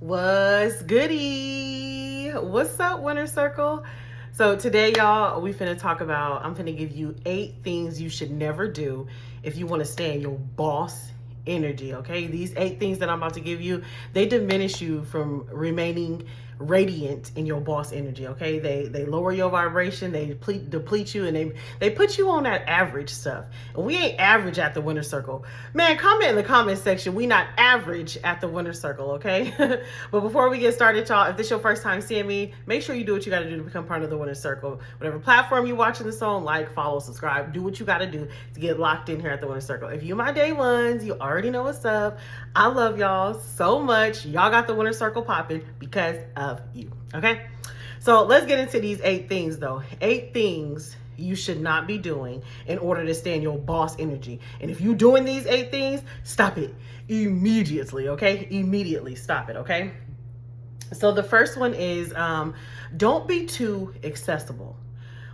What's goody? What's up, Winner Circle? So today, y'all, we finna talk about, I'm finna give you 8 things you should never do if you want to stay in your boss energy, okay? These 8 things that I'm about to give you, they diminish you from remaining radiant in your boss energy, okay? They lower your vibration, they deplete you, and they put you on that average stuff. And we ain't average at the Winner Circle. Man, comment in the comment section, we not average at the Winner Circle, okay? But before we get started, y'all, if this is your first time seeing me, make sure you do what you gotta do to become part of the Winner Circle. Whatever platform you're watching this on, like, follow, subscribe, do what you gotta do to get locked in here at the Winner Circle. If you my day ones, you already know what's up. I love y'all so much. Y'all got the Winner Circle popping because of you, okay? So let's get into these 8 things though. 8 things you should not be doing in order to stay in your boss energy. And if you're doing these 8 things, stop it immediately, okay? Immediately stop it, okay? So the first one is don't be too accessible.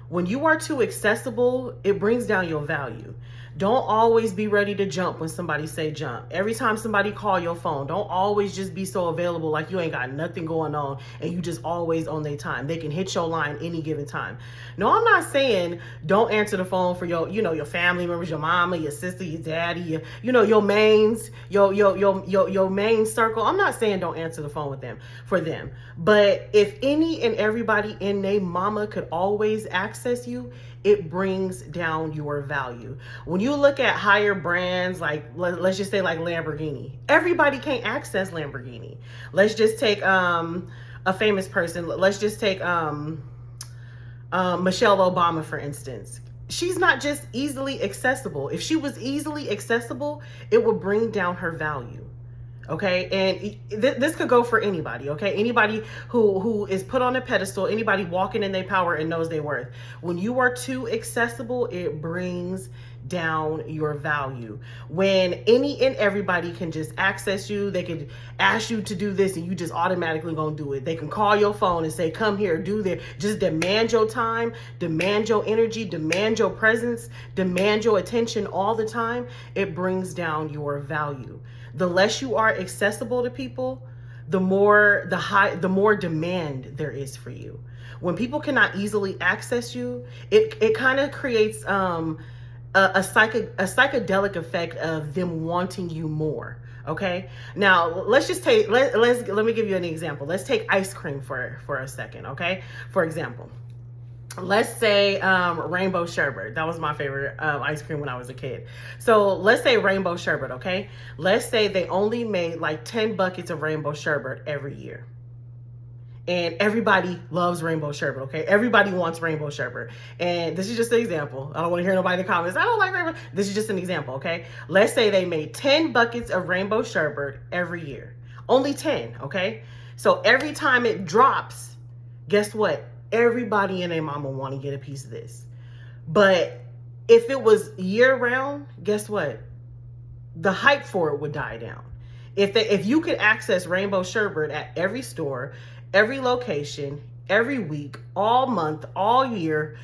When you are too accessible, it brings down your value. Don't always be ready to jump when somebody say jump. Every time somebody call your phone, don't always just be so available like you ain't got nothing going on and you just always on their time. They can hit your line any given time. No, I'm not saying don't answer the phone for your family members, your mama, your sister, your daddy, your mains, your main circle. I'm not saying don't answer the phone for them. But if any and everybody in their mama could always access you, it brings down your value. When you look at higher brands, like let's just say like Lamborghini, everybody can't access Lamborghini. Let's just take a famous person. Let's just take Michelle Obama, for instance. She's not just easily accessible. If she was easily accessible, it would bring down her value. Okay, and this could go for anybody, okay? Anybody who is put on a pedestal, anybody walking in their power and knows their worth. When you are too accessible, it brings down your value. When any and everybody can just access you, they can ask you to do this and you just automatically gonna do it. They can call your phone and say, come here, do this. Just demand your time, demand your energy, demand your presence, demand your attention all the time. It brings down your value. The less you are accessible to people, the more demand there is for you. When people cannot easily access you, it kind of creates a psychedelic effect of them wanting you more. Okay, now let me give you an example. Let's take ice cream for a second. Okay, for example, let's say rainbow sherbet. That was my favorite ice cream when I was a kid. So let's say rainbow sherbet, okay? Let's say they only made like 10 buckets of rainbow sherbet every year. And everybody loves rainbow sherbet, okay? Everybody wants rainbow sherbet. And this is just an example. I don't want to hear nobody in the comments, I don't like rainbow. This is just an example, okay? Let's say they made 10 buckets of rainbow sherbet every year. Only 10, okay? So every time it drops, guess what? Everybody and their mama want to get a piece of this. But if it was year round, guess what? The hype for it would die down. If you could access rainbow sherbet at every store, every location, every week, all month, all year,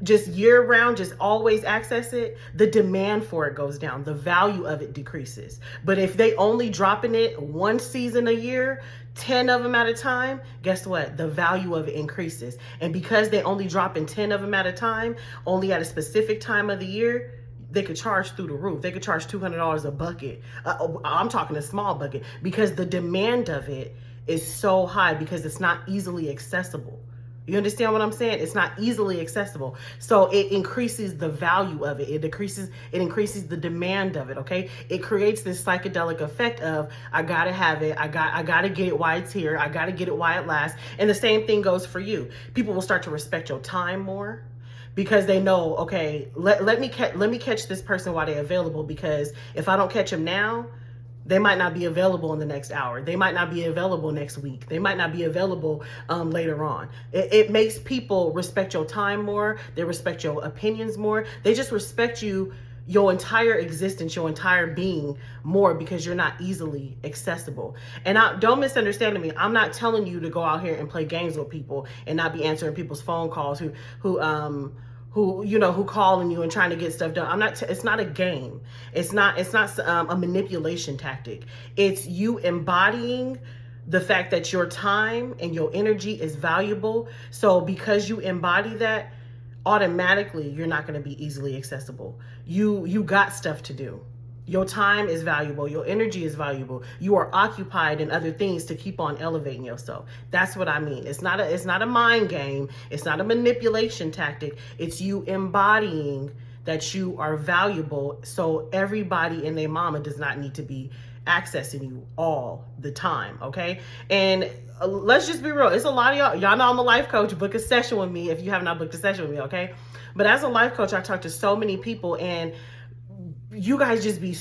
just year round, just always access it, the demand for it goes down. The value of it decreases. But if they only dropping it one season a year, 10 of them at a time, guess what? The value of it increases. And because they only dropping 10 of them at a time, only at a specific time of the year, they could charge through the roof. They could charge $200 a bucket. I'm talking a small bucket, because the demand of it is so high because it's not easily accessible. You understand what I'm saying? It's not easily accessible. So it increases the value of it. It increases the demand of it, okay? It creates this psychedelic effect of, I gotta have it. I gotta get it while it's here. I gotta get it while it lasts. And the same thing goes for you. People will start to respect your time more, because they know, okay, let me catch this person while they're available, because if I don't catch them now, they might not be available in the next hour. They might not be available next week. They might not be available later on. It makes people respect your time more. They respect your opinions more. They just respect you, your entire existence, your entire being more, because you're not easily accessible. And don't misunderstand me. I'm not telling you to go out here and play games with people and not be answering people's phone calls who calling you and trying to get stuff done. It's not a game. It's not a manipulation tactic. It's you embodying the fact that your time and your energy is valuable. So because you embody that, automatically you're not going to be easily accessible. You got stuff to do. Your time is valuable. Your energy is valuable. You are occupied in other things to keep on elevating yourself. That's what I mean. It's not a mind game. It's not a manipulation tactic. It's you embodying that you are valuable. So everybody and their mama does not need to be accessing you all the time. Okay. And let's just be real. It's a lot of y'all know I'm a life coach. Book a session with me if you have not booked a session with me. Okay. But as a life coach, I talk to so many people, and you guys just be,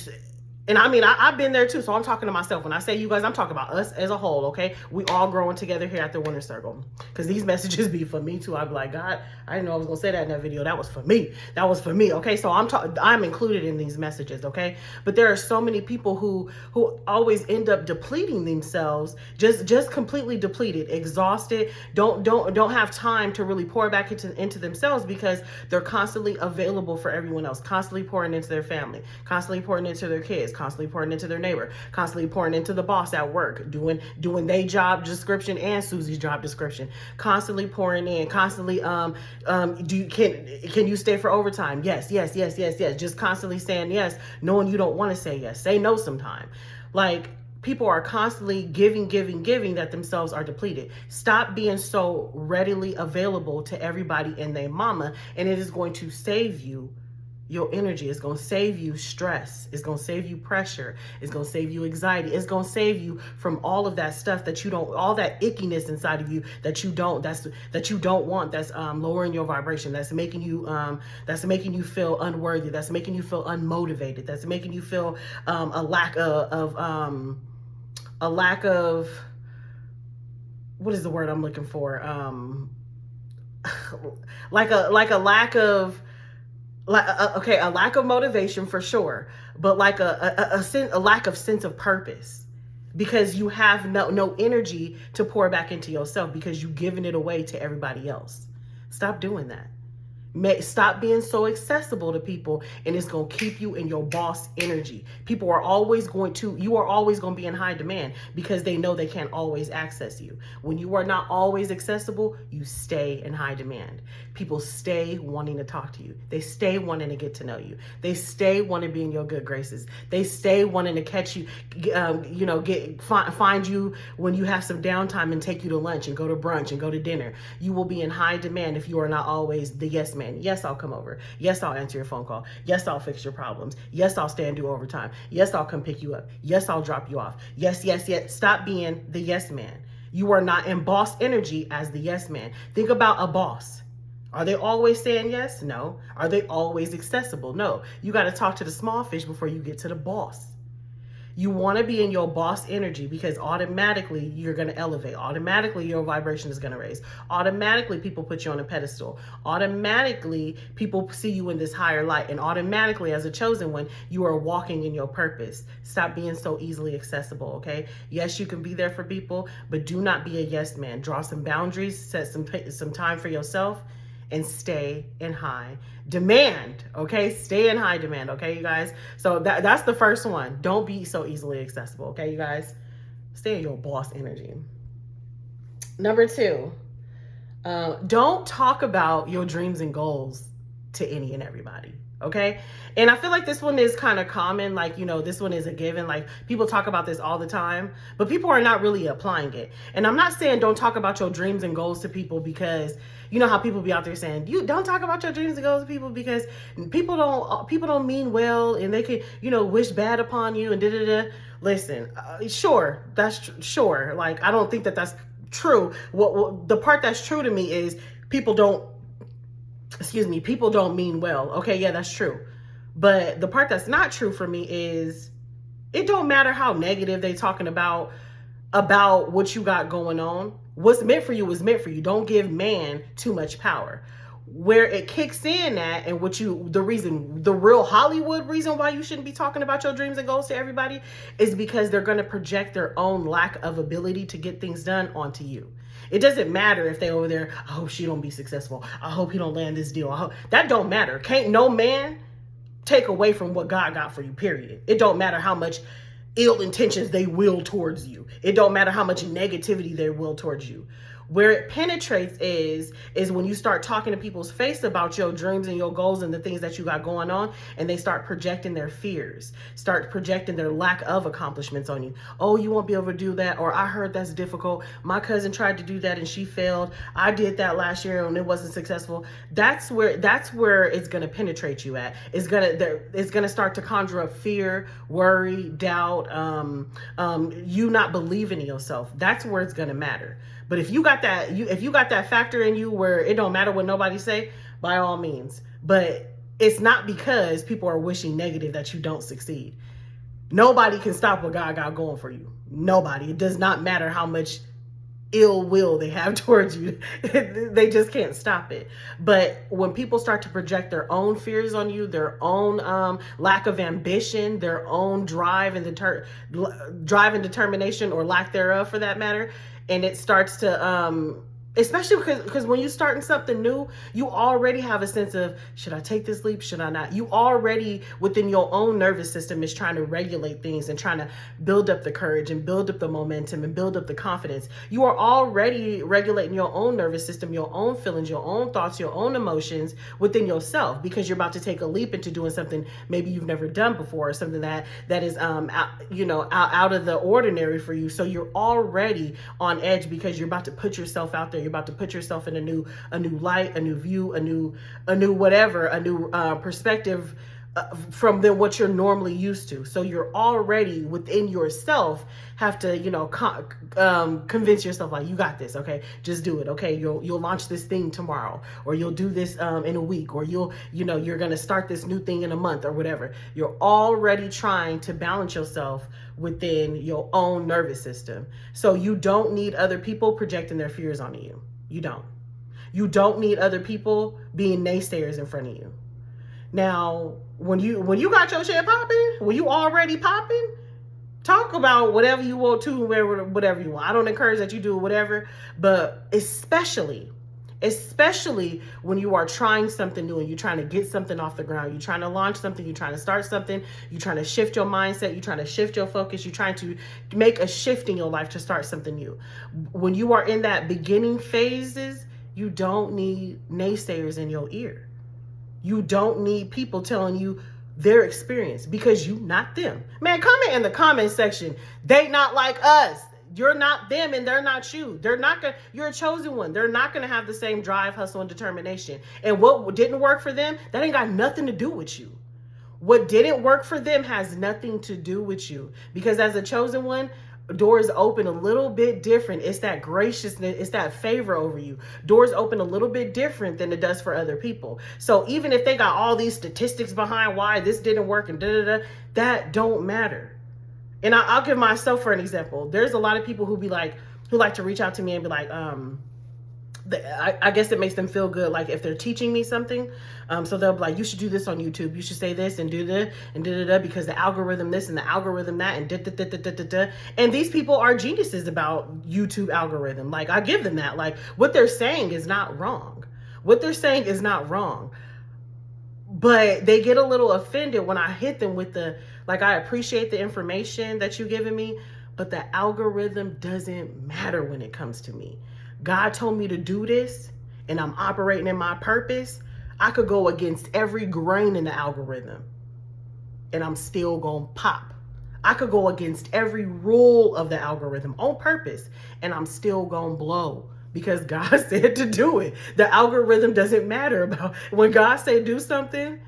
and I mean, I've been there too. So I'm talking to myself. When I say you guys, I'm talking about us as a whole. Okay. We all growing together here at the Winter Circle, because these messages be for me too. I'd be like, God, I didn't know I was going to say that in that video. That was for me. That was for me. Okay. So I'm included in these messages. Okay. But there are so many people who always end up depleting themselves, just completely depleted, exhausted, don't have time to really pour back into themselves, because they're constantly available for everyone else, constantly pouring into their family, constantly pouring into their kids, constantly pouring into their neighbor, constantly pouring into the boss at work, doing their job description and Susie's job description, constantly pouring in, constantly can you stay for overtime? Yes. Just constantly saying yes, knowing you don't want to say yes. Say no sometime. Like, people are constantly giving that themselves are depleted. Stop being so readily available to everybody and their mama, and it is going to save you your energy. It's going to save you stress. It's going to save you pressure. It's going to save you anxiety. It's going to save you from all of that stuff that you don't, all that ickiness inside of you that you don't want, that's lowering your vibration, that's making you feel unworthy, that's making you feel unmotivated, that's making you feel a lack of, what is the word I'm looking for? Like a lack of, a lack of motivation for sure, but like a lack of sense of purpose, because you have no energy to pour back into yourself, because you've given it away to everybody else. Stop doing that. Stop being so accessible to people, and it's going to keep you in your boss energy. You are always going to be in high demand, because they know they can't always access you. When you are not always accessible, you stay in high demand. People stay wanting to talk to you. They stay wanting to get to know you. They stay wanting to be in your good graces. They stay wanting to catch you, find you when you have some downtime and take you to lunch and go to brunch and go to dinner. You will be in high demand if you are not always the yes man. Yes, I'll come over. Yes, I'll answer your phone call. Yes, I'll fix your problems. Yes, I'll stay and do overtime. Yes, I'll come pick you up. Yes, I'll drop you off. Yes. Stop being the yes man. You are not in boss energy as the yes man. Think about a boss. Are they always saying yes? No. Are they always accessible? No. You got to talk to the small fish before you get to the boss. You want to be in your boss energy, because automatically you're going to elevate. Automatically your vibration is going to raise. Automatically people put you on a pedestal. Automatically people see you in this higher light. And automatically, as a chosen one, you are walking in your purpose. Stop being so easily accessible, okay? Yes, you can be there for people, but do not be a yes man. Draw some boundaries, set some time for yourself, and stay in high demand, okay? Stay in high demand, okay, you guys? So that's the first one. Don't be so easily accessible, okay, you guys? Stay in your boss energy. Number 2, don't talk about your dreams and goals to any and everybody, okay? And I feel like this one is kind of common. Like, this one is a given. Like, people talk about this all the time, but people are not really applying it. And I'm not saying don't talk about your dreams and goals to people, because you know how people be out there saying, you don't talk about your dreams and goals to people, because people don't mean well, and they can, wish bad upon you and da-da-da. Listen, sure, that's sure. Like, I don't think that that's true. What the part that's true to me is people don't mean well. Okay, yeah, that's true. But the part that's not true for me is, it don't matter how negative they talking about what you got going on. What's meant for you is meant for you. Don't give man too much power. Where it kicks in at, and the real Hollywood reason why you shouldn't be talking about your dreams and goals to everybody, is because they're going to project their own lack of ability to get things done onto you. It doesn't matter if they over there, I hope she don't be successful. I hope he don't land this deal. That don't matter. Can't no man take away from what God got for you, period. It don't matter how much ill intentions they will towards you. It don't matter how much negativity they will towards you. Where it penetrates is when you start talking to people's face about your dreams and your goals and the things that you got going on, and they start projecting their fears, start projecting their lack of accomplishments on you. Oh, you won't be able to do that, or I heard that's difficult. My cousin tried to do that and she failed. I did that last year and it wasn't successful. That's where it's gonna penetrate you at. It's gonna start to conjure up fear, worry, doubt, you not believing in yourself. That's where it's gonna matter. But if you got that factor in you where it don't matter what nobody say, by all means. But it's not because people are wishing negative that you don't succeed. Nobody can stop what God got going for you. Nobody. It does not matter how much ill will they have towards you. They just can't stop it. But when people start to project their own fears on you, their own lack of ambition, their own drive and determination, or lack thereof for that matter, and it starts to especially because when you're starting something new, you already have a sense of, should I take this leap? Should I not? You already, within your own nervous system, is trying to regulate things and trying to build up the courage and build up the momentum and build up the confidence. You are already regulating your own nervous system, your own feelings, your own thoughts, your own emotions within yourself, because you're about to take a leap into doing something maybe you've never done before, or something that is out of the ordinary for you. So you're already on edge because you're about to put yourself out there. You're about to put yourself in a new light, a new view, a new perspective from what you're normally used to. So you're already within yourself have to, convince yourself, like, you got this. Okay, just do it. Okay, you'll launch this thing tomorrow, or you'll do this in a week, or you're going to start this new thing in a month, or whatever. You're already trying to balance yourself within your own nervous system. So you don't need other people projecting their fears onto you. You don't. You don't need other people being naysayers in front of you. Now, when you got your shit popping, when you already popping, talk about whatever you want to, whatever you want. I don't encourage that you do whatever, but especially when you are trying something new and you're trying to get something off the ground, you're trying to launch something, you're trying to start something, you're trying to shift your mindset, you're trying to shift your focus, you're trying to make a shift in your life to start something new. When you are in that beginning phases, you don't need naysayers in your ear. You don't need people telling you their experience, because you not them. Man, comment in the comment section, they not like us. You're not them and they're not you. You're a chosen one. They're not going to have the same drive, hustle, and determination. And what didn't work for them, that ain't got nothing to do with you. What didn't work for them has nothing to do with you. Because as a chosen one, doors open a little bit different. It's that graciousness, it's that favor over you. Doors open a little bit different than it does for other people. So even if they got all these statistics behind why this didn't work and that don't matter. And I'll give myself for an example. There's a lot of people who like to reach out to me and be like, I guess it makes them feel good, like if they're teaching me something. So they'll be like, you should do this on YouTube. You should say this and do that and because the algorithm this and the algorithm that and And these people are geniuses about YouTube algorithm. Like, I give them that. Like, what they're saying is not wrong. But they get a little offended when I hit them with I appreciate the information that you've given me, but the algorithm doesn't matter when it comes to me. God told me to do this, and I'm operating in my purpose. I could go against every grain in the algorithm, and I'm still gonna pop. I could go against every rule of the algorithm on purpose, and I'm still gonna blow. Because God said to do it. The algorithm doesn't matter about when God said do something,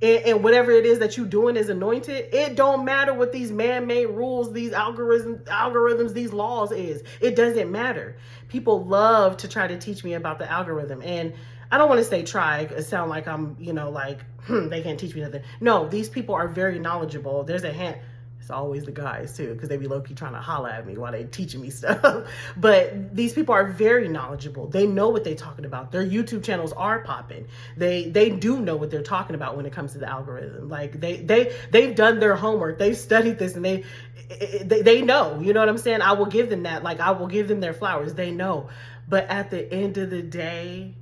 and whatever it is that you're doing is anointed. It don't matter what these man-made rules, these algorithms, these laws is. It doesn't matter. People love to try to teach me about the algorithm, and I don't want to say try. It sound like I'm, they can't teach me nothing. No, these people are very knowledgeable. There's a hint. It's always the guys too, because they be low-key trying to holler at me while they teaching me stuff. But these people are very knowledgeable. They know what they're talking about. Their YouTube channels are popping. They do know what they're talking about when it comes to the algorithm. Like they've done their homework. They've studied this, and they know. You know what I'm saying? I will give them that. Like, I will give them their flowers. They know. But at the end of the day,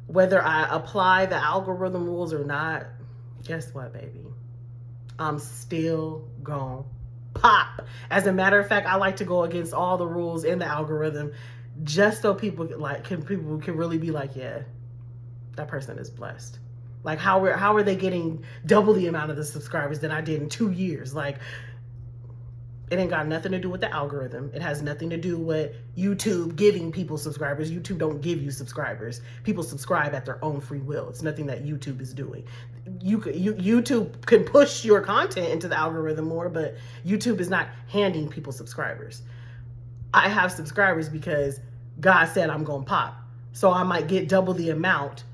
whether I apply the algorithm rules or not, guess what, baby? I'm still gonna pop. As a matter of fact, I like to go against all the rules in the algorithm just so people can really be like, yeah, that person is blessed. Like, how are they getting double the amount of the subscribers than I did in 2 years? Like, it ain't got nothing to do with the algorithm. It has nothing to do with YouTube giving people subscribers. YouTube don't give you subscribers. People subscribe at their own free will. It's nothing that YouTube is doing. YouTube can push your content into the algorithm more, but YouTube is not handing people subscribers. I have subscribers because God said I'm going to pop. So I might get double the amount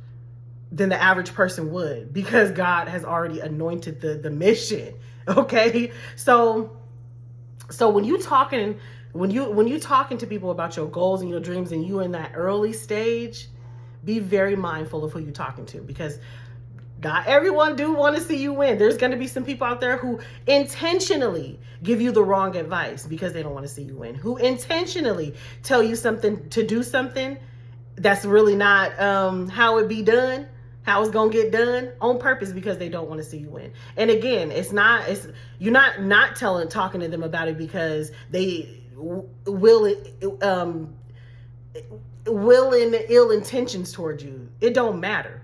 than the average person would because God has already anointed the mission. Okay? So when you talking to people about your goals and your dreams and you in that early stage, be very mindful of who you're talking to, because not everyone do want to see you win. There's going to be some people out there who intentionally give you the wrong advice because they don't want to see you win, who intentionally tell you something to do something that's really not how it be done, how it's gonna get done on purpose because they don't want to see you win. And again, you're not talking to them about it because they will and ill intentions towards you. It don't matter.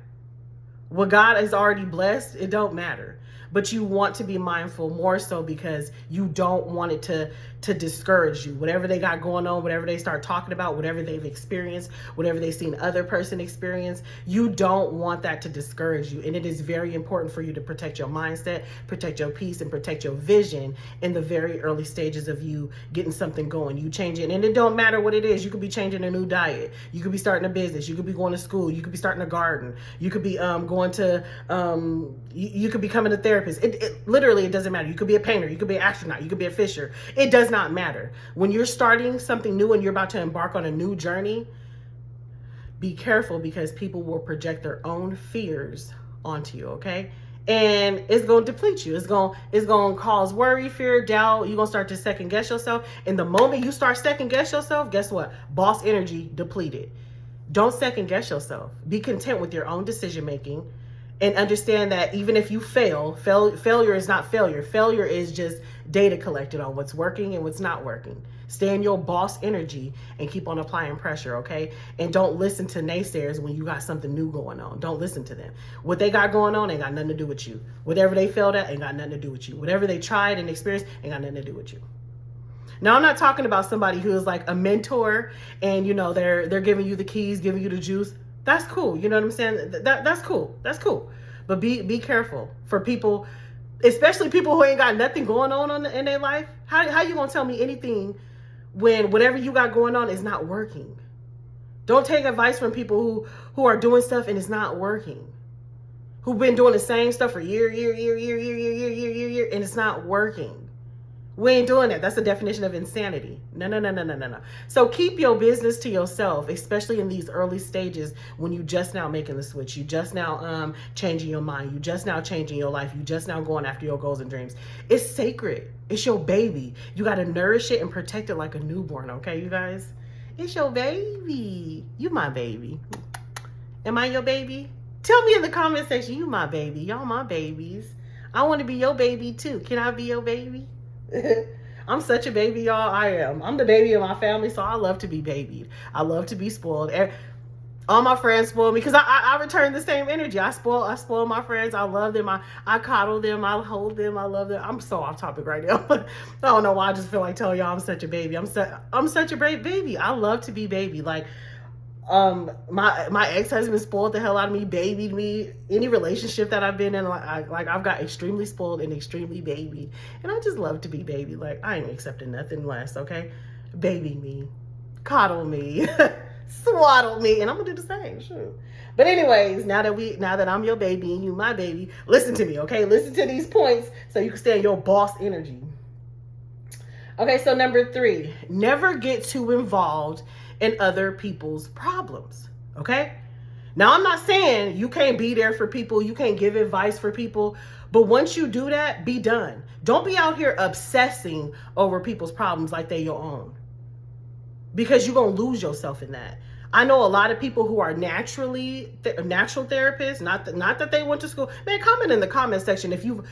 What God has already blessed, it don't matter. But you want to be mindful more so because you don't want it to discourage you. Whatever they got going on, whatever they start talking about, whatever they've experienced, whatever they've seen other person experience, you don't want that to discourage you. And it is very important for you to protect your mindset, protect your peace, and protect your vision in the very early stages of you getting something going. You change it, and it don't matter what it is. You could be changing a new diet. You could be starting a business. You could be going to school. You could be starting a garden. You could be going to, you could be becoming a therapist. It literally, it doesn't matter. You could be a painter. You could be an astronaut. You could be a fisher. It does not matter. When you're starting something new and you're about to embark on a new journey, be careful because people will project their own fears onto you, okay? And it's going to deplete you. It's going to cause worry, fear, doubt. You're going to start to second guess yourself. And the moment you start second guess yourself, guess what? Boss energy depleted. Don't second guess yourself. Be content with your own decision making. And understand that even if you failure is not failure. Failure is just data collected on what's working and what's not working. Stay in your boss energy and keep on applying pressure, okay? And don't listen to naysayers when you got something new going on. Don't listen to them. What they got going on ain't got nothing to do with you. Whatever they failed at ain't got nothing to do with you. Whatever they tried and experienced ain't got nothing to do with you. Now, I'm not talking about somebody who is like a mentor and, they're giving you the keys, giving you the juice. That's cool. You know what I'm saying? That's cool. That's cool. But be careful for people, especially people who ain't got nothing going on in their life. How you gonna tell me anything when whatever you got going on is not working? Don't take advice from people who are doing stuff and it's not working. Who've been doing the same stuff for year, and it's not working. We ain't doing that. That's the definition of insanity. No. So keep your business to yourself, especially in these early stages when you just now making the switch. You just now changing your mind. You just now changing your life. You just now going after your goals and dreams. It's sacred. It's your baby. You got to nourish it and protect it like a newborn. Okay, you guys? It's your baby. You my baby. Am I your baby? Tell me in the comment section, you my baby. Y'all my babies. I want to be your baby too. Can I be your baby? I'm such a baby, y'all. I am. I'm the baby of my family, so I love to be babied. I love to be spoiled. All my friends spoil me because I return the same energy. I spoil my friends. I love them. I coddle them. I hold them. I love them. I'm so off topic right now. I don't know why. I just feel like telling y'all I'm such a baby. I'm such a great baby. I love to be baby. Like, my ex-husband spoiled the hell out of me, babied me. Any relationship that I've been in, I've got extremely spoiled and extremely babied, and I just love to be baby. Like, I ain't accepting nothing less. Okay, baby me, coddle me, swaddle me, and I'm gonna do the same. Sure. But anyways, now that I'm your baby and you my baby, listen to me. Okay, listen to these points so you can stay in your boss energy. Okay, so number 3, never get too involved in other people's problems, okay? Now, I'm not saying you can't be there for people, you can't give advice for people, but once you do that, be done. Don't be out here obsessing over people's problems like they your own, because you're going to lose yourself in that. I know a lot of people who are natural therapists, not that they went to school. Man, comment in the comment section if you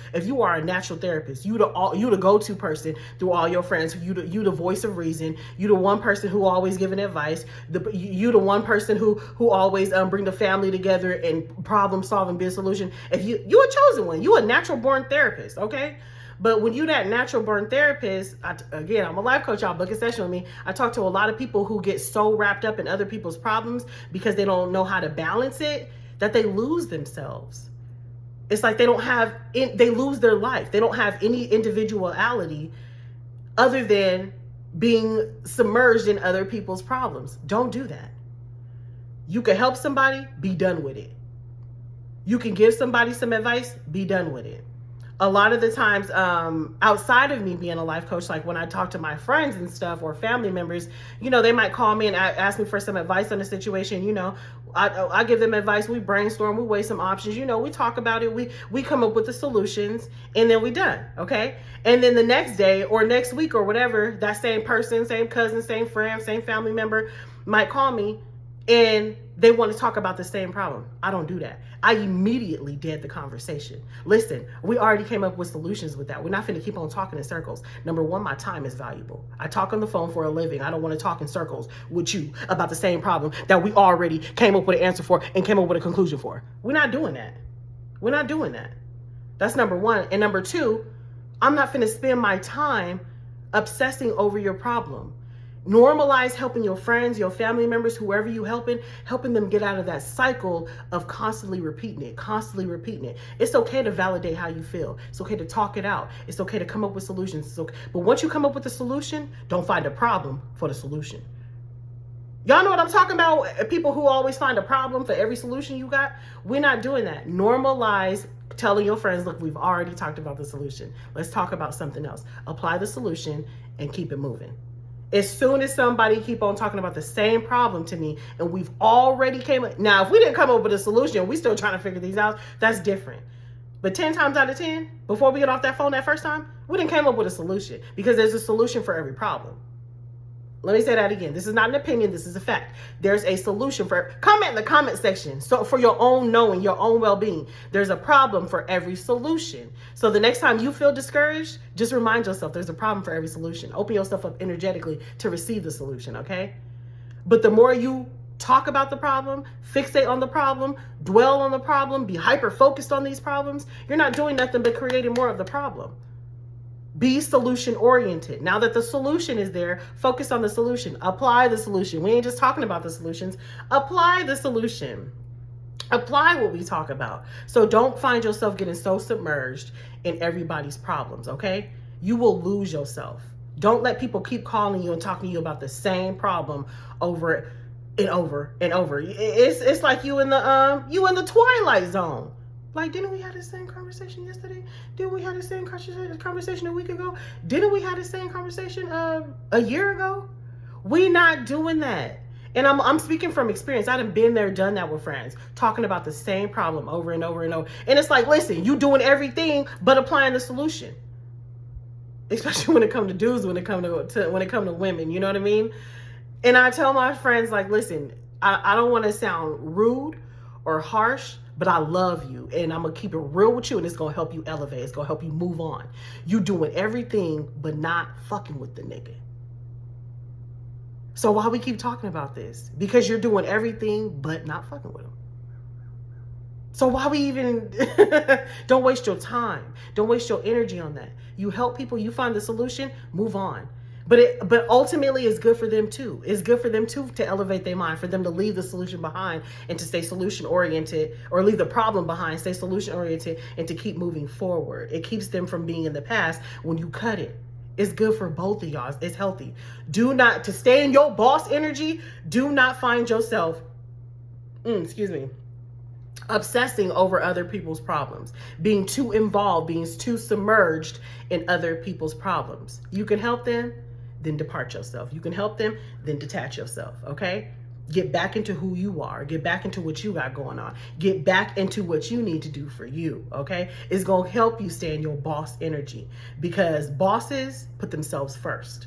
are a natural therapist. You the go-to person through all your friends. You the voice of reason. You the one person who always giving advice. You the one person who always bring the family together and problem solving, be a solution. If you a chosen one, you a natural born therapist, okay? But when you that natural born therapist, again, I'm a life coach, y'all, book a session with me. I talk to a lot of people who get so wrapped up in other people's problems because they don't know how to balance it, that they lose themselves. It's like they lose their life. They don't have any individuality other than being submerged in other people's problems. Don't do that. You can help somebody, be done with it. You can give somebody some advice, be done with it. A lot of the times, outside of me being a life coach, like when I talk to my friends and stuff or family members, they might call me and ask me for some advice on a situation. I give them advice. We brainstorm, we weigh some options. We talk about it. We come up with the solutions, and then we done. Okay. And then the next day or next week or whatever, that same person, same cousin, same friend, same family member might call me and they want to talk about the same problem. I don't do that. I immediately dead the conversation. Listen, we already came up with solutions with that. We're not finna keep on talking in circles. Number one, my time is valuable. I talk on the phone for a living. I don't want to talk in circles with you about the same problem that we already came up with an answer for and came up with a conclusion for. We're not doing that. We're not doing that. That's number one. And number two, I'm not finna spend my time obsessing over your problem. Normalize helping your friends, your family members, whoever you helping them get out of that cycle of constantly repeating it. It's okay to validate how you feel. It's okay to talk it out. It's okay to come up with solutions. It's okay. But once you come up with a solution, don't find a problem for the solution. Y'all know what I'm talking about? People who always find a problem for every solution you got. We're not doing that. Normalize telling your friends, look, we've already talked about the solution. Let's talk about something else. Apply the solution and keep it moving. As soon as somebody keep on talking about the same problem to me and we've already came up. Now, if we didn't come up with a solution, we still trying to figure these out, that's different. But 10 times out of 10, before we get off that phone that first time, we didn't came up with a solution because there's a solution for every problem. Let me say that again. This is not an opinion. This is a fact. There's a solution for comment in the comment section. So for your own knowing, your own well-being, there's a problem for every solution. So the next time you feel discouraged, just remind yourself there's a problem for every solution. Open yourself up energetically to receive the solution. Okay. But the more you talk about the problem, fixate on the problem, dwell on the problem, be hyper focused on these problems, you're not doing nothing but creating more of the problem. Be solution oriented. Now that the solution is there, focus on the solution. Apply the solution. We ain't just talking about the solutions. Apply the solution. Apply what we talk about. So don't find yourself getting so submerged in everybody's problems, okay? You will lose yourself. Don't let people keep calling you and talking to you about the same problem over and over and over. It's like you in the twilight zone. Like, didn't we have the same conversation yesterday? Didn't we have the same conversation a week ago? Didn't we have the same conversation a year ago? We not doing that. And I'm speaking from experience. I done been there, done that with friends, talking about the same problem over and over and over. And it's like, listen, you doing everything but applying the solution. Especially when it comes to dudes, when it come to women, you know what I mean? And I tell my friends, like, listen, I don't want to sound rude or harsh, but I love you and I'm going to keep it real with you and it's going to help you elevate. It's going to help you move on. You doing everything but not fucking with the nigga. So why we keep talking about this? Because you're doing everything but not fucking with him. So why we even don't waste your time. Don't waste your energy on that. You help people, you find the solution, move on. But ultimately it's good for them too. It's good for them too to elevate their mind, for them to leave the solution behind and to stay solution oriented, or leave the problem behind, stay solution oriented, and to keep moving forward. It keeps them from being in the past when you cut it. It's good for both of y'all. It's healthy. To stay in your boss energy, do not find yourself, obsessing over other people's problems, being too involved, being too submerged in other people's problems. You can help them, then depart yourself. You can help them, then detach yourself, okay? Get back into who you are. Get back into what you got going on. Get back into what you need to do for you, okay? It's going to help you stay in your boss energy because bosses put themselves first.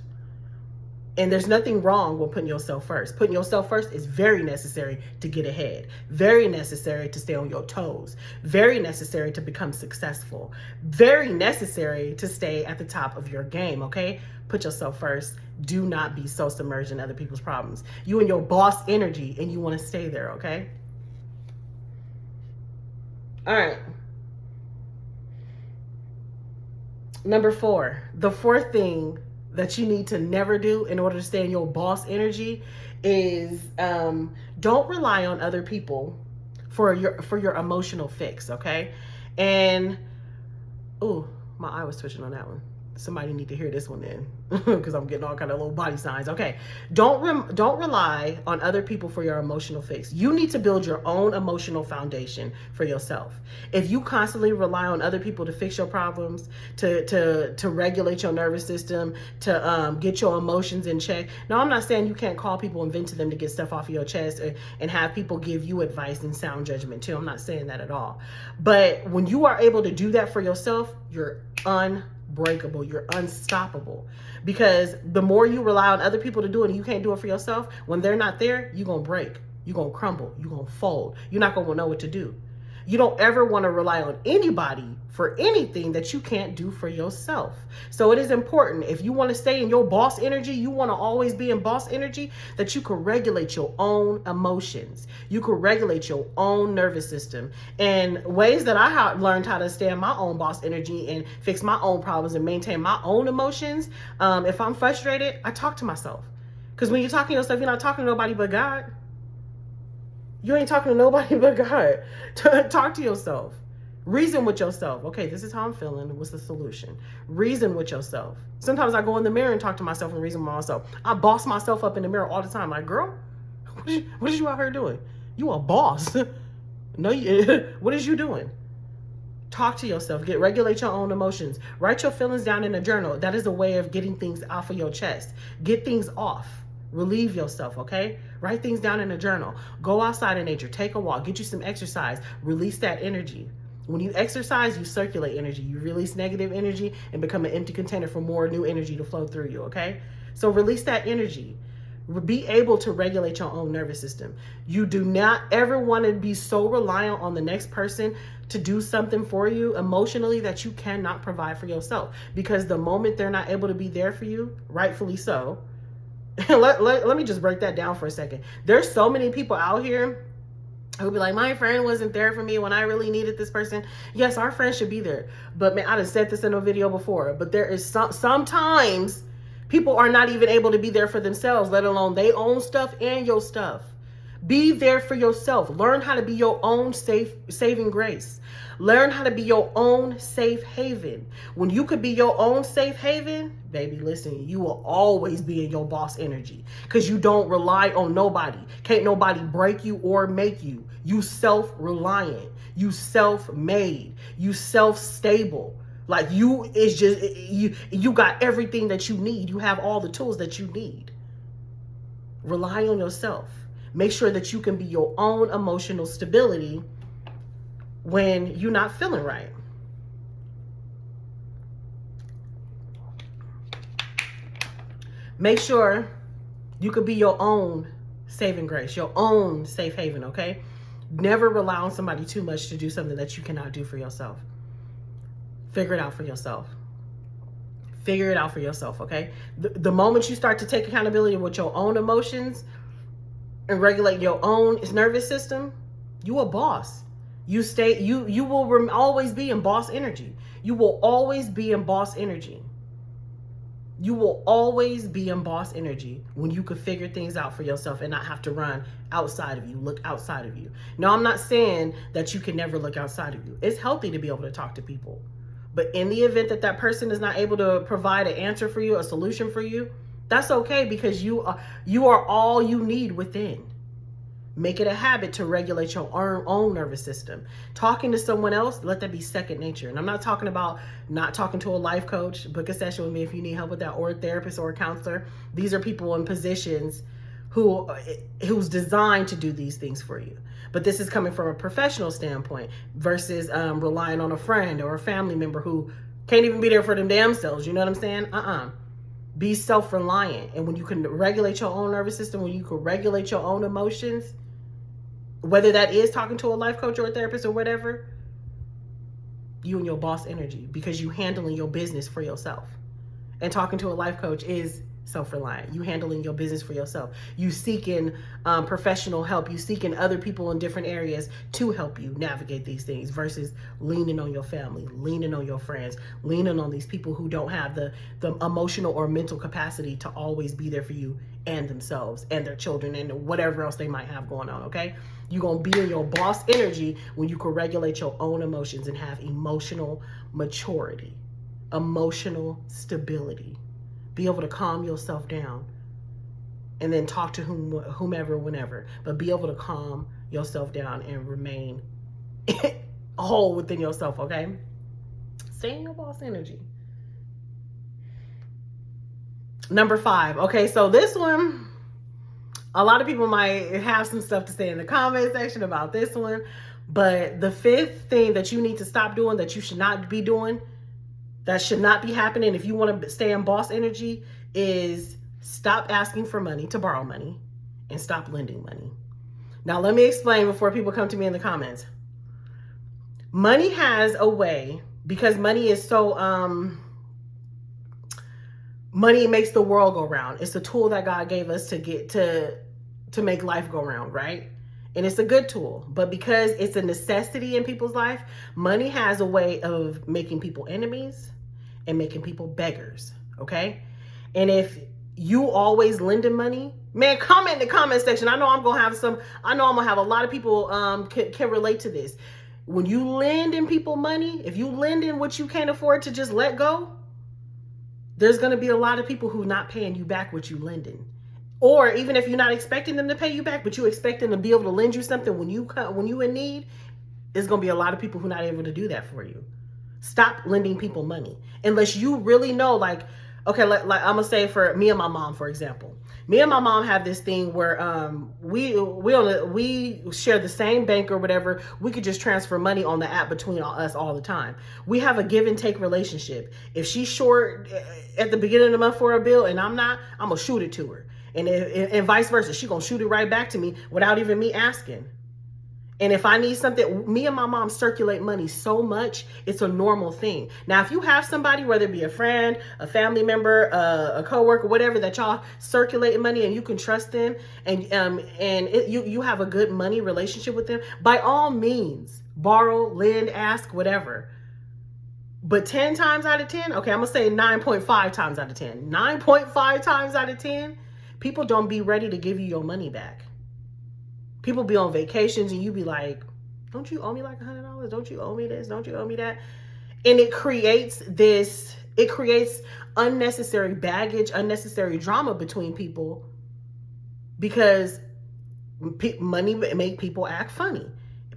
And there's nothing wrong with putting yourself first. Putting yourself first is very necessary to get ahead, very necessary to stay on your toes, very necessary to become successful, very necessary to stay at the top of your game, okay? Put yourself first. Do not be so submerged in other people's problems. You and your boss energy, and you want to stay there, okay? All right. Number 4, the fourth thing that you need to never do in order to stay in your boss energy is don't rely on other people for your emotional fix, okay? And oh, my eye was twitching on that one. Somebody need to hear this one then, because I'm getting all kind of little body signs. Okay, don't rely on other people for your emotional fix. You need to build your own emotional foundation for yourself. If you constantly rely on other people to fix your problems, to regulate your nervous system, to get your emotions in check. Now, I'm not saying you can't call people and vent to them to get stuff off of your chest, and have people give you advice and sound judgment too. I'm not saying that at all. But when you are able to do that for yourself, you're unbreakable, you're unstoppable. Because the more you rely on other people to do it and you can't do it for yourself, when they're not there, you're gonna break, you're gonna crumble, you're gonna fold, you're not gonna know what to do. You don't ever want to rely on anybody for anything that you can't do for yourself. So it is important, if you want to stay in your boss energy, you want to always be in boss energy, that you can regulate your own emotions. You can regulate your own nervous system. And ways that I learned how to stay in my own boss energy and fix my own problems and maintain my own emotions. If I'm frustrated, I talk to myself. Because when you're talking to yourself, you're not talking to nobody but God. You ain't talking to nobody but God. Talk to yourself. Reason with yourself. Okay, this is how I'm feeling. What's the solution? Reason with yourself. Sometimes I go in the mirror and talk to myself and reason with myself. I boss myself up in the mirror all the time. Like, girl, what is you out here doing? You a boss. No, what is you doing? Talk to yourself. Regulate your own emotions. Write your feelings down in a journal. That is a way of getting things off of your chest. Get things off. Relieve yourself, okay? Write things down in a journal. Go outside in nature. Take a walk. Get you some exercise. Release that energy. When you exercise, you circulate energy. You release negative energy and become an empty container for more new energy to flow through you, okay? So release that energy. Be able to regulate your own nervous system. You do not ever want to be so reliant on the next person to do something for you emotionally that you cannot provide for yourself. Because the moment they're not able to be there for you, rightfully so, let me just break that down for a second. There's so many people out here who be like, my friend wasn't there for me when I really needed this person. Yes, our friends should be there. But man, I done said this in a video before, but there is sometimes people are not even able to be there for themselves, let alone their own stuff and your stuff. Be there for yourself. Learn how to be your own saving grace. Learn how to be your own safe haven. When you could be your own safe haven, baby, listen, you will always be in your boss energy because you don't rely on nobody. Can't nobody break you or make you. You self-reliant. You self-made. You self-stable. Like you is just, you got everything that you need. You have all the tools that you need. Rely on yourself. Make sure that you can be your own emotional stability when you're not feeling right. Make sure you could be your own saving grace, your own safe haven, okay? Never rely on somebody too much to do something that you cannot do for yourself. Figure it out for yourself. Figure it out for yourself, okay? The moment you start to take accountability with your own emotions and regulate your own nervous system, you a boss. You will always be in boss energy. You will always be in boss energy. You will always be in boss energy when you could figure things out for yourself and not have to run outside of you, look outside of you. Now, I'm not saying that you can never look outside of you. It's healthy to be able to talk to people. But in the event that that person is not able to provide an answer for you, a solution for you, that's okay because you are all you need within. Make it a habit to regulate your own nervous system. Talking to someone else, let that be second nature. And I'm not talking about not talking to a life coach. Book a session with me if you need help with that, or a therapist or a counselor. These are people in positions who's designed to do these things for you. But this is coming from a professional standpoint versus relying on a friend or a family member who can't even be there for them damn selves. You know what I'm saying? Be self-reliant. And when you can regulate your own nervous system, when you can regulate your own emotions, whether that is talking to a life coach or a therapist or whatever, you and your boss energy, because you handling your business for yourself. And talking to a life coach is self-reliant. You handling your business for yourself. You seeking professional help. You seeking other people in different areas to help you navigate these things versus leaning on your family, leaning on your friends, leaning on these people who don't have the emotional or mental capacity to always be there for you and themselves and their children and whatever else they might have going on, okay? You're going to be in your boss energy when you can regulate your own emotions and have emotional maturity, emotional stability. Be able to calm yourself down and then talk to whomever, whenever. But be able to calm yourself down and remain whole within yourself, okay? Stay in your boss energy. Number 5. Okay, so this one, a lot of people might have some stuff to say in the comment section about this one. But the 5th thing that you need to stop doing, that you should not be doing, that should not be happening if you want to stay in boss energy, is stop asking for money, to borrow money, and stop lending money. Now, let me explain before people come to me in the comments. Money has a way, because money is so, money makes the world go round. It's a tool that God gave us to get to make life go round, right? And it's a good tool, but because it's a necessity in people's life, money has a way of making people enemies and making people beggars, okay? And if you always lending money, man, comment in the comment section. I know I'm gonna have a lot of people can relate to this. When you lend in people money, if you lend in what you can't afford to just let go, there's gonna be a lot of people who not paying you back what you lending. Or even if you're not expecting them to pay you back, but you expecting to be able to lend you something when you in need, there's going to be a lot of people who are not able to do that for you. Stop lending people money. Unless you really know, like, okay, like I'm going to say for me and my mom, for example. Me and my mom have this thing where we share the same bank or whatever. We could just transfer money on the app between us all the time. We have a give and take relationship. If she's short at the beginning of the month for a bill and I'm not, I'm going to shoot it to her. And vice versa. She's going to shoot it right back to me without even me asking. And if I need something, me and my mom circulate money so much, it's a normal thing. Now, if you have somebody, whether it be a friend, a family member, a coworker, whatever, that y'all circulate money and you can trust them and you have a good money relationship with them, by all means, borrow, lend, ask, whatever. But 10 times out of 10, okay, I'm going to say 9.5 times out of 10. 9.5 times out of 10, people don't be ready to give you your money back. People be on vacations and you be like, don't you owe me like $100? Don't you owe me this? Don't you owe me that? And it creates unnecessary baggage, unnecessary drama between people, because money make people act funny.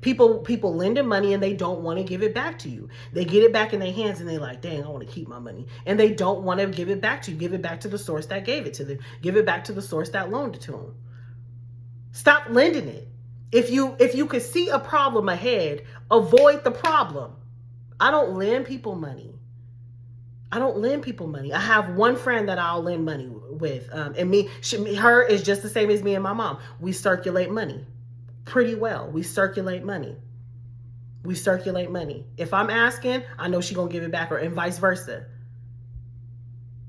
People lending money and they don't want to give it back to you. They get it back in their hands and they're like, dang, I want to keep my money. And they don't want to give it back to you. Give it back to the source that gave it to them. Give it back to the source that loaned it to them. Stop lending it. If you could see a problem ahead, avoid the problem. I don't lend people money. I have one friend that I'll lend money with. And her is just the same as me and my mom. We circulate money pretty well. We circulate money. If I'm asking, I know she's going to give it back, and vice versa.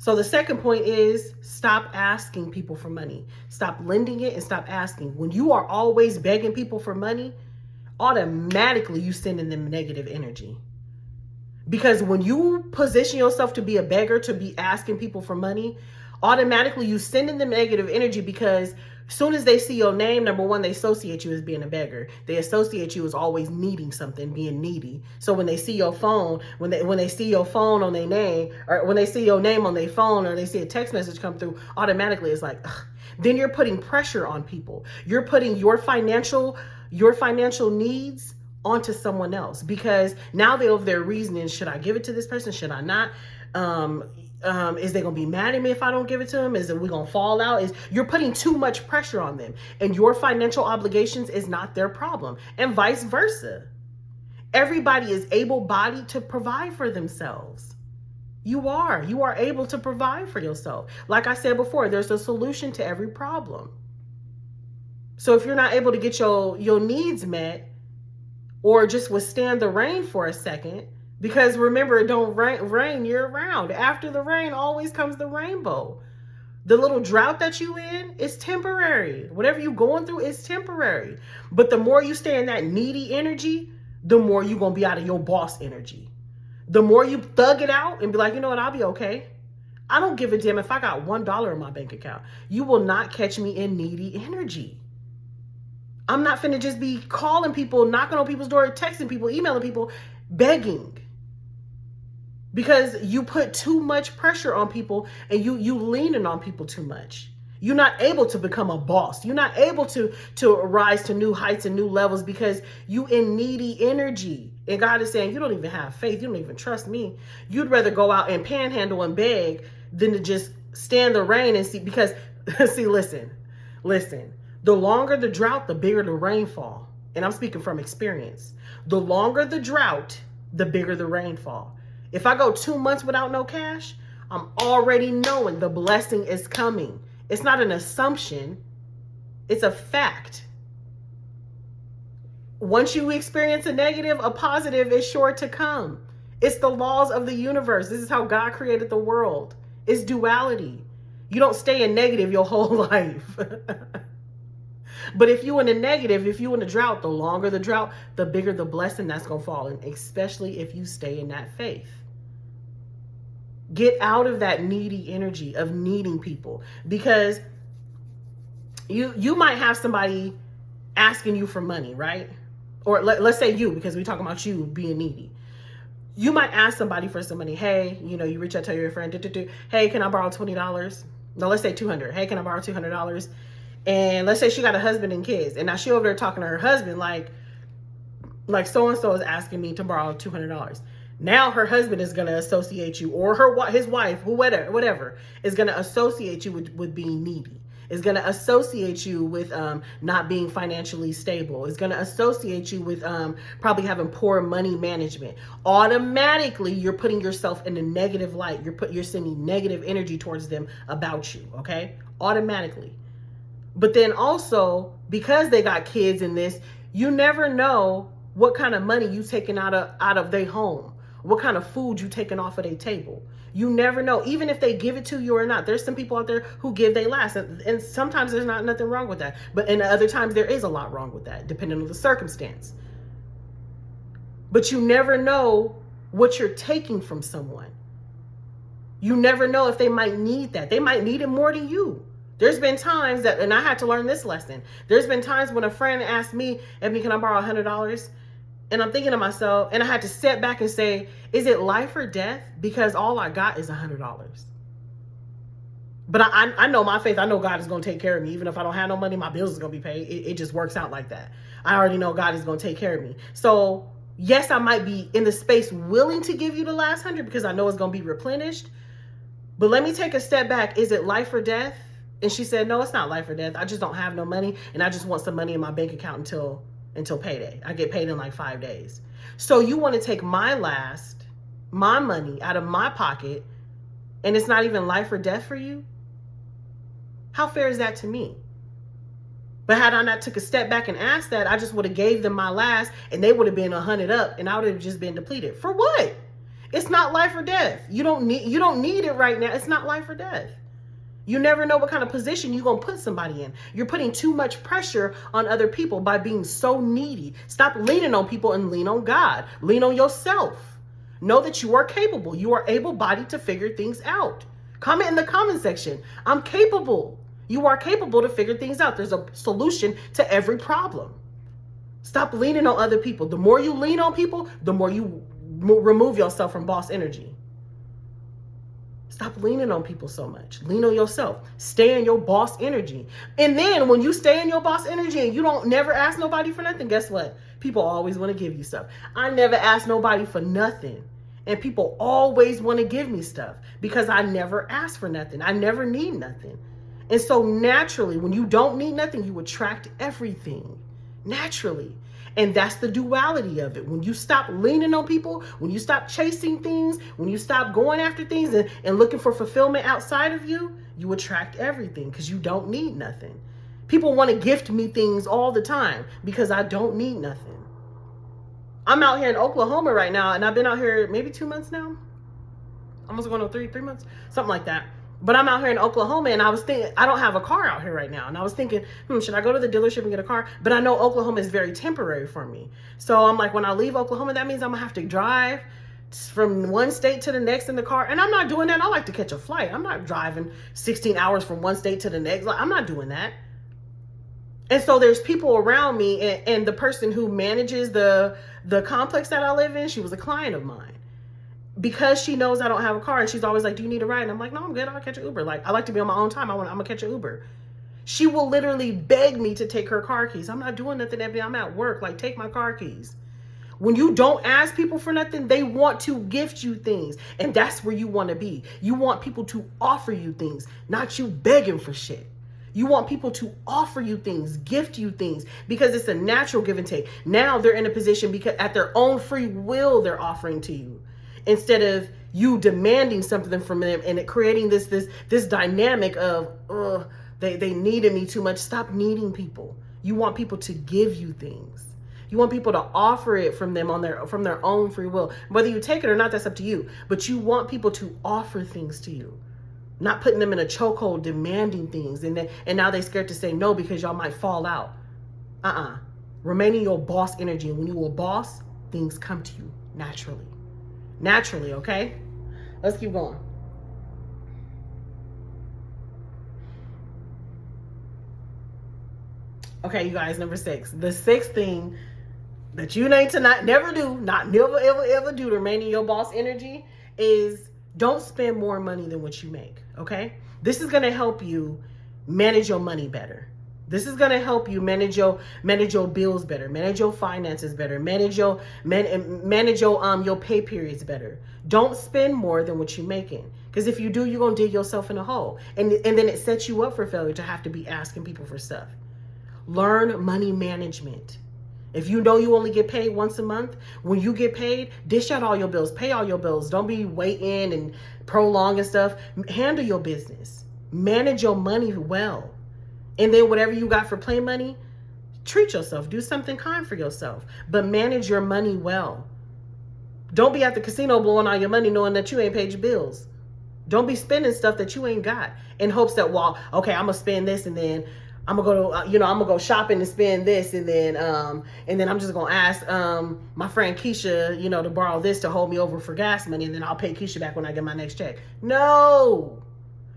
So the second point is stop asking people for money. Stop lending it and stop asking. When you are always begging people for money, automatically you sending them negative energy. Because when you position yourself to be a beggar, to be asking people for money, automatically you sending them negative energy, because as soon as they see your name, number one, they associate you as being a beggar. They associate you as always needing something, being needy. So when they see your phone, when they see your phone on their name, or when they see your name on their phone, or they see a text message come through, automatically it's like, ugh. Then you're putting pressure on people. You're putting your financial needs onto someone else, because now they're over there reasoning, should I give it to this person? Should I not? Is they gonna be mad at me if I don't give it to them? Is it we gonna fall out? You're putting too much pressure on them, and your financial obligations is not their problem, and vice versa. Everybody is able-bodied to provide for themselves. You are able to provide for yourself. Like I said before, there's a solution to every problem. So if you're not able to get your needs met, or just withstand the rain for a second, because remember, it don't rain year round. After the rain always comes the rainbow. The little drought that you in is temporary. Whatever you're going through is temporary. But the more you stay in that needy energy, the more you're going to be out of your boss energy. The more you thug it out and be like, you know what, I'll be okay. I don't give a damn if I got $1 in my bank account. You will not catch me in needy energy. I'm not finna just be calling people, knocking on people's door, texting people, emailing people, begging. Because you put too much pressure on people and you leaning on people too much. You're not able to become a boss. You're not able to rise to new heights and new levels because you in needy energy. And God is saying, you don't even have faith. You don't even trust me. You'd rather go out and panhandle and beg than to just stand the rain and see. Because, see, listen. The longer the drought, the bigger the rainfall. And I'm speaking from experience. The longer the drought, the bigger the rainfall. If I go 2 months without no cash, I'm already knowing the blessing is coming. It's not an assumption. It's a fact. Once you experience a negative, a positive is sure to come. It's the laws of the universe. This is how God created the world. It's duality. You don't stay in negative your whole life. But if you in a negative, if you in a drought, the longer the drought, the bigger the blessing that's going to fall. And especially if you stay in that faith. Get out of that needy energy of needing people, because you might have somebody asking you for money, right? Or let's say you, because we're talking about you being needy. You might ask somebody for some money. Hey, you reach out to your friend. Hey, can I borrow $20? No, let's say $200. Hey, can I borrow $200? And let's say she got a husband and kids, and now she over there talking to her husband like so-and-so is asking me to borrow $200. Now her husband is going to associate you, or his wife, whatever, is going to associate you with being needy. Is going to associate you with not being financially stable. Is going to associate you with probably having poor money management. Automatically, you're putting yourself in a negative light. You're sending negative energy towards them about you. Okay, automatically. But then also, because they got kids in this, you never know what kind of money you taking out of their home. What kind of food you taking off of their table. You never know, even if they give it to you or not. There's some people out there who give they last, and sometimes there's not nothing wrong with that. But in other times there is a lot wrong with that, depending on the circumstance. But you never know what you're taking from someone. You never know if they might need that. They might need it more than you. There's been times that, and I had to learn this lesson. There's been times when a friend asked me, Ebony, can I borrow $100? And I'm thinking to myself, and I had to step back and say, is it life or death? Because all I got is $100. But I know my faith. I know God is going to take care of me. Even if I don't have no money, my bills is going to be paid. It just works out like that. I already know God is going to take care of me. So yes, I might be in the space willing to give you the last 100 because I know it's going to be replenished. But let me take a step back. Is it life or death? And she said, no, it's not life or death. I just don't have no money. And I just want some money in my bank account until payday. I get paid in like 5 days. So you want to take my money out of my pocket, and it's not even life or death for you? How fair is that to me? But had I not took a step back and asked that, I just would have gave them my last, and they would have been 100 up, and I would have just been depleted. For what? It's not life or death. You don't need it right now. It's not life or death. You never know what kind of position you're going to put somebody in. You're putting too much pressure on other people by being so needy. Stop leaning on people and lean on God. Lean on yourself. Know that you are capable. You are able-bodied to figure things out. Comment in the comment section. I'm capable. You are capable to figure things out. There's a solution to every problem. Stop leaning on other people. The more you lean on people, the more you remove yourself from boss energy. Stop leaning on people so much. Lean on yourself. Stay in your boss energy. And then when you stay in your boss energy and you don't never ask nobody for nothing, guess what? People always want to give you stuff. I never ask nobody for nothing. And people always want to give me stuff because I never ask for nothing. I never need nothing. And so naturally, when you don't need nothing, you attract everything. Naturally. And that's the duality of it. When you stop leaning on people, when you stop chasing things, when you stop going after things and looking for fulfillment outside of you, you attract everything because you don't need nothing. People want to gift me things all the time because I don't need nothing. I'm out here in Oklahoma right now, and I've been out here maybe 2 months now. Almost going on three months, something like that. But I'm out here in Oklahoma, and I was thinking, I don't have a car out here right now. And I was thinking, should I go to the dealership and get a car? But I know Oklahoma is very temporary for me. So I'm like, when I leave Oklahoma, that means I'm gonna have to drive from one state to the next in the car. And I'm not doing that. I like to catch a flight. I'm not driving 16 hours from one state to the next. Like, I'm not doing that. And so there's people around me, and the person who manages the complex that I live in, she was a client of mine. Because she knows I don't have a car, and she's always like, do you need a ride? And I'm like, no, I'm good. I'll catch an Uber. Like, I like to be on my own time. I'm gonna catch an Uber. She will literally beg me to take her car keys. I'm not doing nothing. I'm at work. Like, take my car keys. When you don't ask people for nothing, they want to gift you things. And that's where you want to be. You want people to offer you things, not you begging for shit. You want people to offer you things, gift you things, because it's a natural give and take. Now they're in a position because at their own free will, they're offering to you, instead of you demanding something from them and it creating this dynamic of, they needed me too much. Stop needing people. You want people to give you things. You want people to offer it from their own free will. Whether you take it or not, that's up to you. But you want people to offer things to you, not putting them in a chokehold, demanding things. And now they're scared to say no because y'all might fall out. Remaining your boss energy. And when you're a boss, things come to you naturally. Naturally, okay? Let's keep going. Okay, you guys, number 6. The 6th thing that you need to never ever do to remain in your boss energy is don't spend more money than what you make, okay? This is going to help you manage your money better. This is going to help you manage your bills better, manage your finances better, manage your pay periods better. Don't spend more than what you're making, because if you do, you're going to dig yourself in a hole, and then it sets you up for failure to have to be asking people for stuff. Learn money management. If you know you only get paid once a month, when you get paid, dish out all your bills, pay all your bills. Don't be waiting and prolonging stuff. Handle your business. Manage your money well. And then whatever you got for play money, treat yourself. Do something kind for yourself. But manage your money well. Don't be at the casino blowing all your money knowing that you ain't paid your bills. Don't be spending stuff that you ain't got in hopes that, well, okay, I'm going to spend this and then I'm going to go to, I'm going to go shopping and spend this. And then I'm just going to ask my friend Keisha, to borrow this to hold me over for gas money. And then I'll pay Keisha back when I get my next check. No.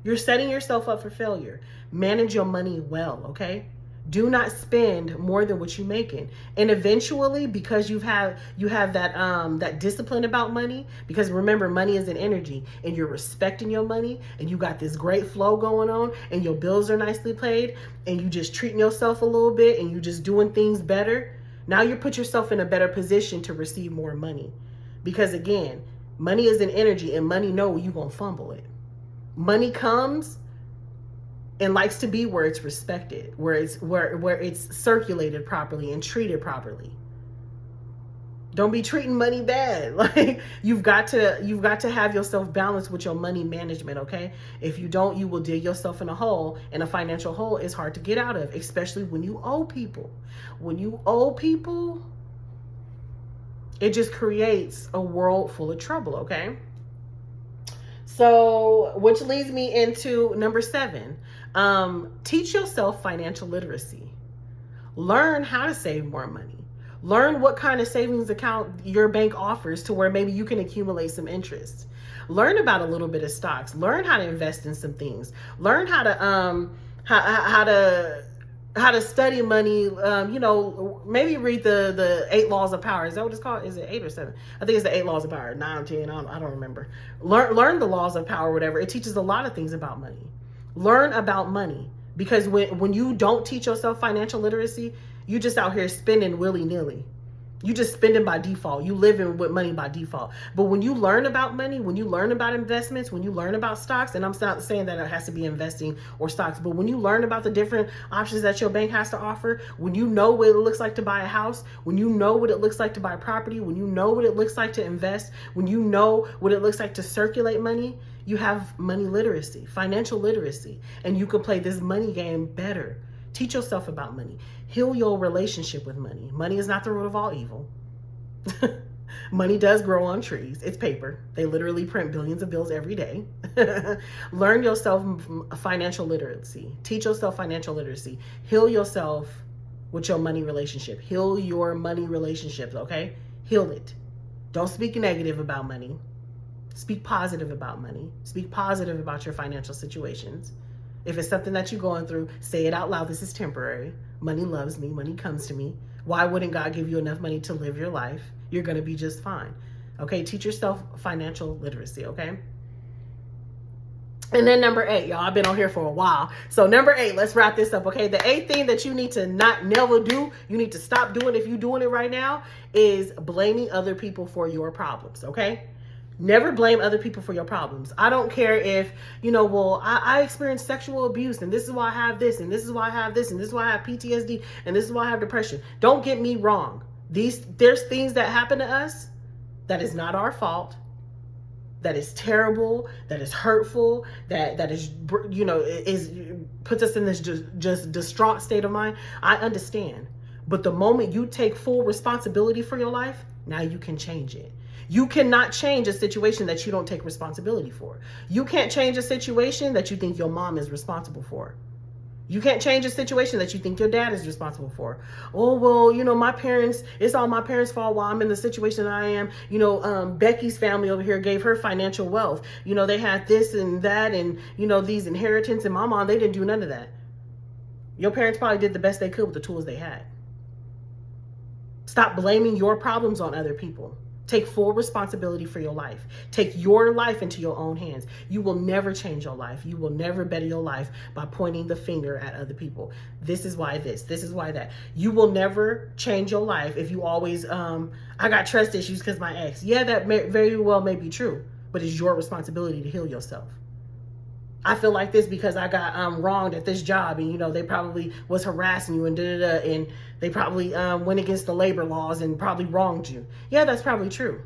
You're setting yourself up for failure. Manage your money well, okay? Do not spend more than what you're making. And eventually, because you have that discipline about money, because remember, money is an energy, and you're respecting your money, and you got this great flow going on, and your bills are nicely paid, and you just treating yourself a little bit, and you just doing things better. Now you put yourself in a better position to receive more money. Because again, money is an energy, and money know you're going to fumble it. Money comes and likes to be where it's respected, where it's circulated properly and treated properly. Don't be treating money bad. Like you've got to have yourself balanced with your money management, okay? If you don't, you will dig yourself in a hole, and a financial hole is hard to get out of, especially when you owe people. When you owe people, it just creates a world full of trouble, okay? So, which leads me into number 7. Teach yourself financial literacy. Learn how to save more money. Learn what kind of savings account your bank offers to where maybe you can accumulate some interest. Learn about a little bit of stocks. Learn how to invest in some things. Learn how to how to study money. Maybe read the 8 laws of power. Is that what it's called? Is it 8 or 7? I think it's the 8 laws of power. 9, 10. I don't remember. Learn the laws of power, whatever. It teaches a lot of things about money. Learn about money, because when you don't teach yourself financial literacy, you just out here spending willy-nilly. You just spend it by default. You live in with money by default. But when you learn about money, when you learn about investments, when you learn about stocks, and I'm not saying that it has to be investing or stocks, but when you learn about the different options that your bank has to offer, when you know what it looks like to buy a house, when you know what it looks like to buy property, when you know what it looks like to invest, when you know what it looks like to circulate money, you have money literacy, financial literacy, and you can play this money game better. Teach yourself about money. Heal your relationship with money. Money is not the root of all evil. Money does grow on trees. It's paper. They literally print billions of bills every day. Learn yourself financial literacy. Teach yourself financial literacy. Heal yourself with your money relationship. Heal your money relationships, okay? Heal it. Don't speak negative about money. Speak positive about money. Speak positive about your financial situations. If it's something that you're going through, say it out loud. This is temporary. Money loves me. Money comes to me. Why wouldn't God give you enough money to live your life? You're going to be just fine. Okay? Teach yourself financial literacy, okay? And then number 8, y'all, I've been on here for a while. So number 8, let's wrap this up, okay? The 8th thing that you need to never do, you need to stop doing if you're doing it right now, is blaming other people for your problems, okay? Never blame other people for your problems. I don't care if, well, I experienced sexual abuse and this is why I have this and this is why I have this and this is why I have PTSD and this is why I have depression. Don't get me wrong. There's things that happen to us that is not our fault, that is terrible, that is hurtful, that is, puts us in this just distraught state of mind. I understand. But the moment you take full responsibility for your life, now you can change it. You cannot change a situation that you don't take responsibility for. You can't change a situation that you think your mom is responsible for. You can't change a situation that you think your dad is responsible for. Oh, well, my parents, it's all my parents' fault while I'm in the situation I am. Becky's family over here gave her financial wealth. They had this and that and, these inheritance, and my mom, they didn't do none of that. Your parents probably did the best they could with the tools they had. Stop blaming your problems on other people. Take full responsibility for your life. Take your life into your own hands. You will never change your life. You will never better your life by pointing the finger at other people. This is why this is why that. You will never change your life if you always, I got trust issues because my ex. Yeah, that very well may be true, but it's your responsibility to heal yourself. I feel like this because I got wronged at this job, and they probably was harassing you and and they probably went against the labor laws and probably wronged you. Yeah, that's probably true.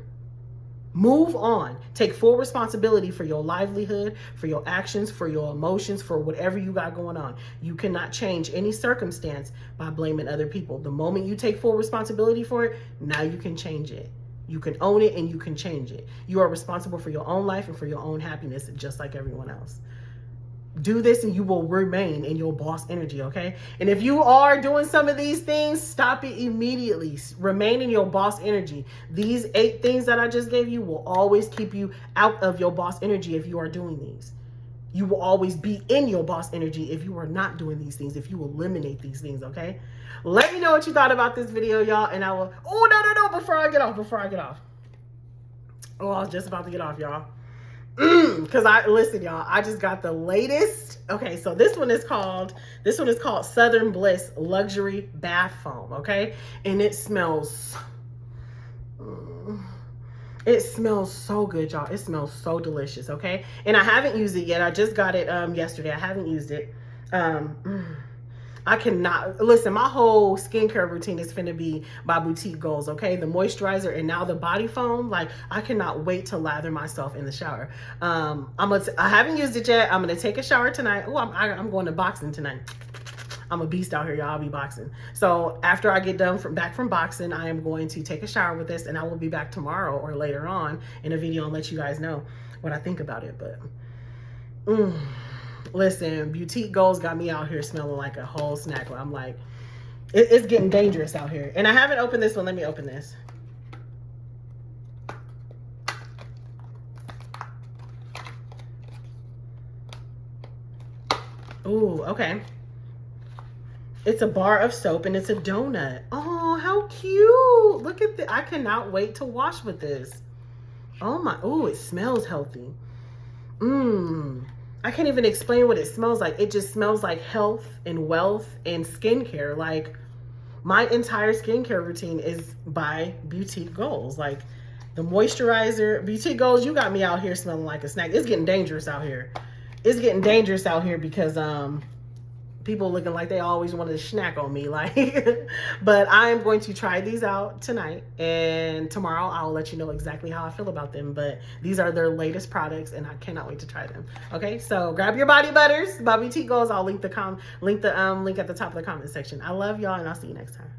Move on. Take full responsibility for your livelihood, for your actions, for your emotions, for whatever you got going on. You cannot change any circumstance by blaming other people. The moment you take full responsibility for it, now you can change it. You can own it and you can change it. You are responsible for your own life and for your own happiness, just like everyone else. Do this and you will remain in your boss energy, okay? And if you are doing some of these things, stop it immediately. Remain in your boss energy. These 8 things that I just gave you will always keep you out of your boss energy if you are doing these. You will always be in your boss energy if you are not doing these things, if you eliminate these things, okay? Let me know what you thought about this video, y'all, and I will... Oh, no, before I get off. Oh, I was just about to get off, y'all. Because listen, y'all, I just got the latest. Okay, so this one is called Southern Bliss Luxury Bath Foam, okay? And it smells so good, y'all. It smells so delicious, okay? And I haven't used it yet. I just got it yesterday. I haven't used it. I cannot, listen, my whole skincare routine is finna be by Boutique Goals, okay? The moisturizer and now the body foam, like, I cannot wait to lather myself in the shower. I haven't used it yet. I'm gonna take a shower tonight. Oh, I'm going to boxing tonight. I'm a beast out here, y'all. I'll be boxing. So after I get done back from boxing, I am going to take a shower with this, and I will be back tomorrow or later on in a video and let you guys know what I think about it, but listen, Boutique Goals got me out here smelling like a whole snack. I'm like, it's getting dangerous out here. And I haven't opened this one. Let me open this. Ooh, okay. It's a bar of soap and it's a donut. Oh, how cute. Look at this. I cannot wait to wash with this. Oh my, ooh, it smells healthy. I can't even explain what it smells like. It just smells like health and wealth and skincare. Like, my entire skincare routine is by Boutique Goals. Like the moisturizer, Boutique Goals, you got me out here smelling like a snack. It's getting dangerous out here. It's getting dangerous out here because people looking like they always wanted to snack on me, like. But I am going to try these out tonight, and tomorrow I'll let you know exactly how I feel about them. But these are their latest products, and I cannot wait to try them. Okay, so grab your body butters by Boutique Goals. I'll link the link at the top of the comment section. I love y'all, and I'll see you next time.